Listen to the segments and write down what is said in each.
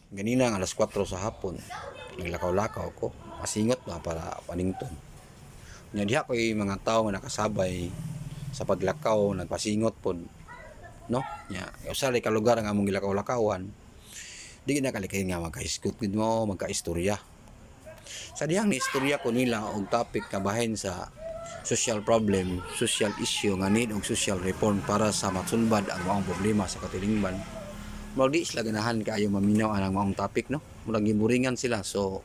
Ganina ang alas 4 sa hapon, naglakaw-lakaw ko, masingot na para panington. Nya diha ko'y mga tao nga nakasabay sa paglakaw, nagpasingot pod, no? Nya usa ka lugar nga among gilakaw-lakawan, di na kalikay nga magkahisgot gid mo, magkaistorya. Sa dihang ni istorya ko nila og topic nga bahin sa social problem, social issue nga need og social reform para sa matsulbad ang maong problema sa katilingban. Murag di sila ganahan kaayo maminaw anang maong topic, no? Murag giburingan sila. So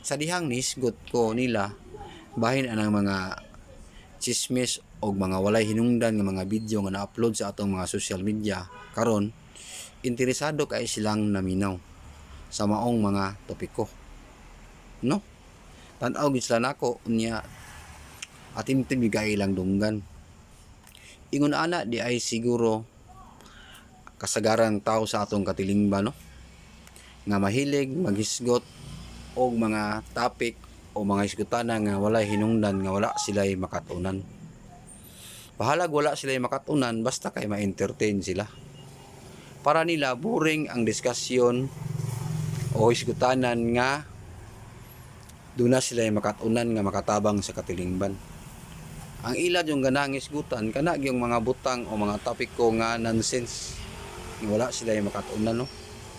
sa dihang nisgot ko nila bahin anang mga chismis og mga walay hinungdan nga mga video nga na-upload sa atong mga social media karon, interesado kay silang naminaw sa maong mga topiko, no? Tan-aw gid sila nako unya atimtim bigay ilang dunggan. Ingon ana di ay siguro kasagaran tao sa atong katilingban, no? Nga mahilig maghisgot og mga topic o mga isgutana nga walay hinungdan, nga wala sila'y makatunan. Bahalag wala sila'y makatunan basta kay ma-entertain sila. Para nila boring ang diskusyon o isgutanan nga duna sila'y makatunan nga makatabang sa katilingban. Ang ila yung ganang isgutan kana yung mga butang o mga topic ko nga nonsense, nga wala sila'y makatunan, no?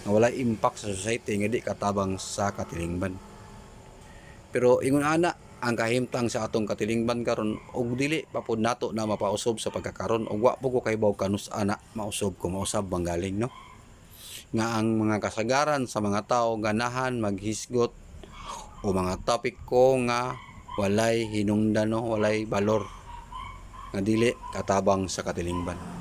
Nga wala impact sa society, nga di katabang sa katilingban. Pero ingon ana ang kahimtang sa atong katilingban karon og dili pa pud nato na mapausob sa pagkakaron, og wa po ko kay baw kanus ana mausob ko mausab manggaling, no? Nga ang mga kasagaran sa mga tao ganahan maghisgot o mga topic ko nga walay hinungdan, no? Walay balor, nga dili katabang sa katilingban.